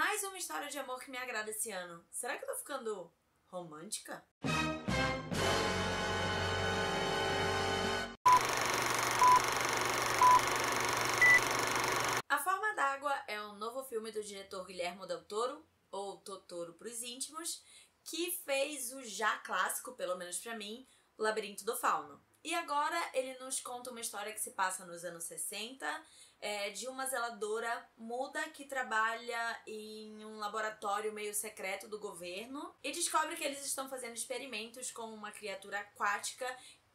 Mais uma história de amor que me agrada esse ano. Será que eu tô ficando romântica? A Forma d'Água é um novo filme do diretor Guillermo del Toro, ou Totoro pros íntimos, que fez o já clássico, pelo menos pra mim, O Labirinto do Fauno. E agora ele nos conta uma história que se passa nos anos 60, de uma zeladora muda que trabalha em um laboratório meio secreto do governo e descobre que eles estão fazendo experimentos com uma criatura aquática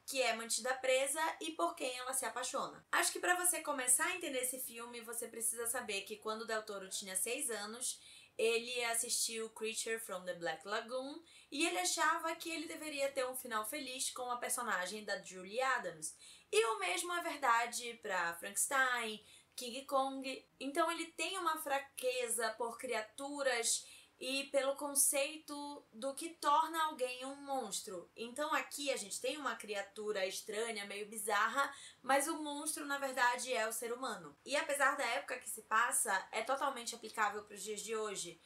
que é mantida presa e por quem ela se apaixona. Acho que pra você começar a entender esse filme, você precisa saber que quando Del Toro tinha 6 anos, ele assistiu Creature from the Black Lagoon e ele achava que ele deveria ter um final feliz com a personagem da Julie Adams. E o mesmo é verdade pra Frankenstein, King Kong. Então ele tem uma fraqueza por criaturas e pelo conceito do que torna alguém um monstro. Então aqui a gente tem uma criatura estranha, meio bizarra, mas o monstro na verdade é o ser humano. E apesar da época que se passa, é totalmente aplicável para os dias de hoje.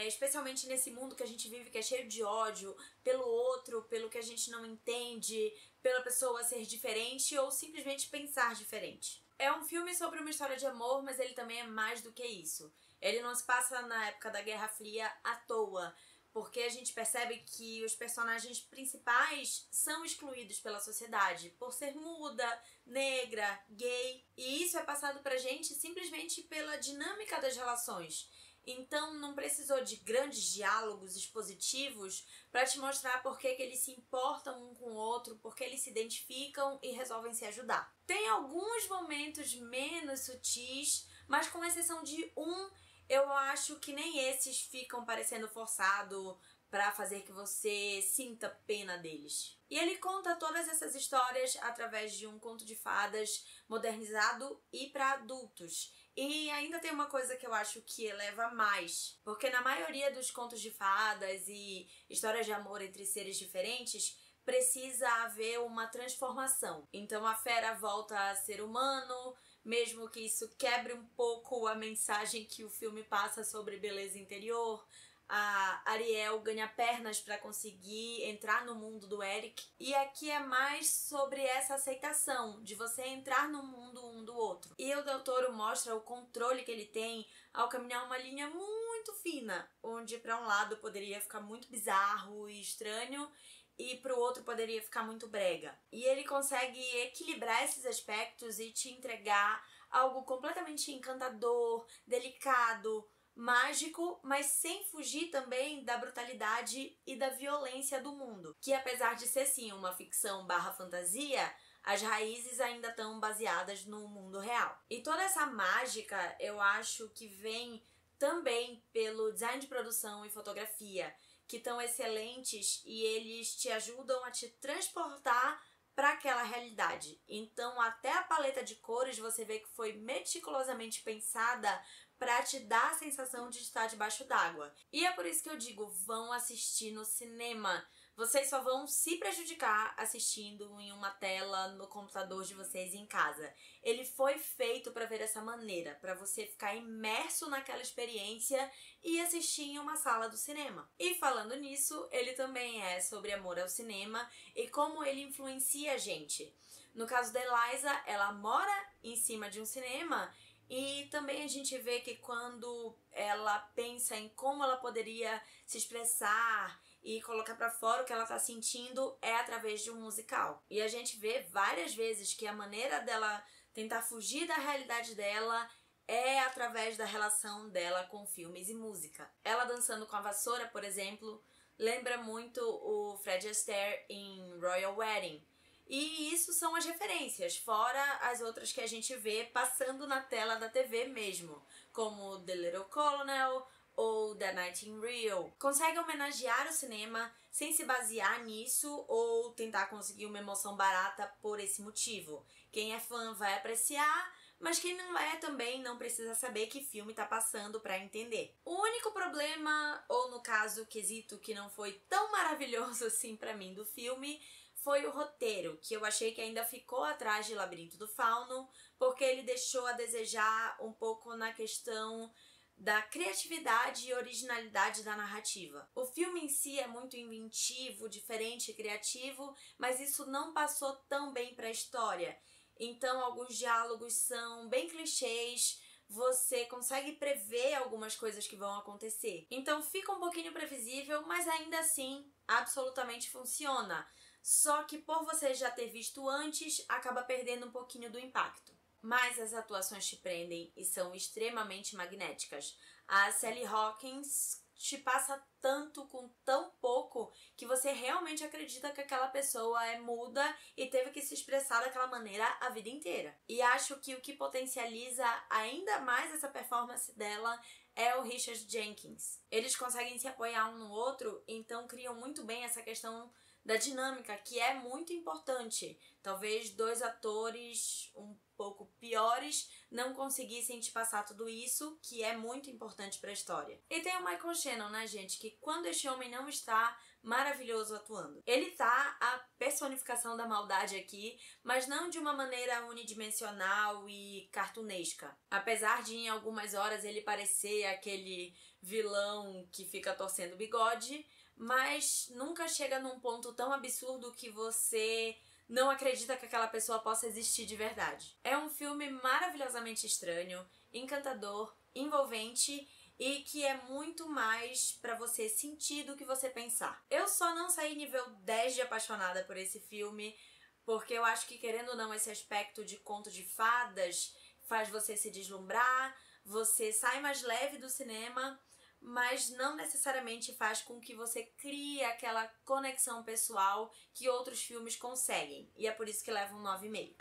Especialmente nesse mundo que a gente vive, que é cheio de ódio pelo outro, pelo que a gente não entende, pela pessoa ser diferente ou simplesmente pensar diferente. É um filme sobre uma história de amor, mas ele também é mais do que isso. Ele não se passa na época da Guerra Fria à toa, porque a gente percebe que os personagens principais são excluídos pela sociedade por ser muda, negra, gay, e isso é passado pra gente simplesmente pela dinâmica das relações. Então não precisou de grandes diálogos expositivos para te mostrar por que eles se importam um com o outro, por que eles se identificam e resolvem se ajudar. Tem alguns momentos menos sutis, mas com exceção de um, eu acho que nem esses ficam parecendo forçado para fazer que você sinta pena deles. E ele conta todas essas histórias através de um conto de fadas modernizado e para adultos. E ainda tem uma coisa que eu acho que eleva mais, porque na maioria dos contos de fadas e histórias de amor entre seres diferentes, precisa haver uma transformação. Então a fera volta a ser humano, mesmo que isso quebre um pouco a mensagem que o filme passa sobre beleza interior. A Ariel ganha pernas para conseguir entrar no mundo do Eric. E aqui é mais sobre essa aceitação de você entrar no mundo um do outro. E o Del Toro mostra o controle que ele tem ao caminhar uma linha muito fina, onde para um lado poderia ficar muito bizarro e estranho e pro outro poderia ficar muito brega. E ele consegue equilibrar esses aspectos e te entregar algo completamente encantador, delicado, mágico, mas sem fugir também da brutalidade e da violência do mundo. Que apesar de ser sim uma ficção barra fantasia, as raízes ainda estão baseadas no mundo real. E toda essa mágica eu acho que vem também pelo design de produção e fotografia, que estão excelentes e eles te ajudam a te transportar para aquela realidade. Então até a paleta de cores você vê que foi meticulosamente pensada para te dar a sensação de estar debaixo d'água. E é por isso que eu digo, vão assistir no cinema. Vocês só vão se prejudicar assistindo em uma tela no computador de vocês em casa. Ele foi feito para ver dessa maneira, para você ficar imerso naquela experiência e assistir em uma sala do cinema. E falando nisso, ele também é sobre amor ao cinema e como ele influencia a gente. No caso da Eliza, ela mora em cima de um cinema. E também a gente vê que quando ela pensa em como ela poderia se expressar e colocar pra fora o que ela tá sentindo é através de um musical. E a gente vê várias vezes que a maneira dela tentar fugir da realidade dela é através da relação dela com filmes e música. Ela dançando com a vassoura, por exemplo, lembra muito o Fred Astaire em Royal Wedding. E isso são as referências, fora as outras que a gente vê passando na tela da TV mesmo, como The Little Colonel ou The Night in Rio. Consegue homenagear o cinema sem se basear nisso ou tentar conseguir uma emoção barata por esse motivo. Quem é fã vai apreciar, mas quem não é também não precisa saber que filme tá passando pra entender. O único problema, ou no caso, o quesito que não foi tão maravilhoso assim pra mim do filme, foi o roteiro, que eu achei que ainda ficou atrás de Labirinto do Fauno, porque ele deixou a desejar um pouco na questão da criatividade e originalidade da narrativa. O filme em si é muito inventivo, diferente e criativo, mas isso não passou tão bem para a história. Então, alguns diálogos são bem clichês, você consegue prever algumas coisas que vão acontecer. Então, fica um pouquinho previsível, mas ainda assim, absolutamente funciona. Só que por você já ter visto antes, acaba perdendo um pouquinho do impacto. Mas as atuações te prendem e são extremamente magnéticas. A Sally Hawkins te passa tanto com tão pouco que você realmente acredita que aquela pessoa é muda e teve que se expressar daquela maneira a vida inteira. E acho que o que potencializa ainda mais essa performance dela é o Richard Jenkins. Eles conseguem se apoiar um no outro, então criam muito bem essa questão da dinâmica, que é muito importante. Talvez dois atores um pouco piores não conseguissem te passar tudo isso, que é muito importante para a história. E tem o Michael Shannon, né, gente, que quando este homem não está maravilhoso atuando. Ele tá a personificação da maldade aqui, mas não de uma maneira unidimensional e cartunesca. Apesar de em algumas horas ele parecer aquele vilão que fica torcendo o bigode, mas nunca chega num ponto tão absurdo que você não acredita que aquela pessoa possa existir de verdade. É um filme maravilhosamente estranho, encantador, envolvente e que é muito mais pra você sentir do que você pensar. Eu só não saí nível 10 de apaixonada por esse filme, porque eu acho que, querendo ou não, esse aspecto de conto de fadas faz você se deslumbrar, você sai mais leve do cinema, mas não necessariamente faz com que você crie aquela conexão pessoal que outros filmes conseguem. E é por isso que leva um 9,5.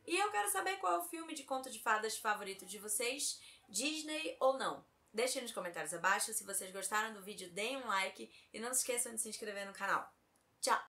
E eu quero saber qual é o filme de conto de fadas favorito de vocês, Disney ou não. Deixem nos comentários abaixo. Se vocês gostaram do vídeo, deem um like e não se esqueçam de se inscrever no canal. Tchau!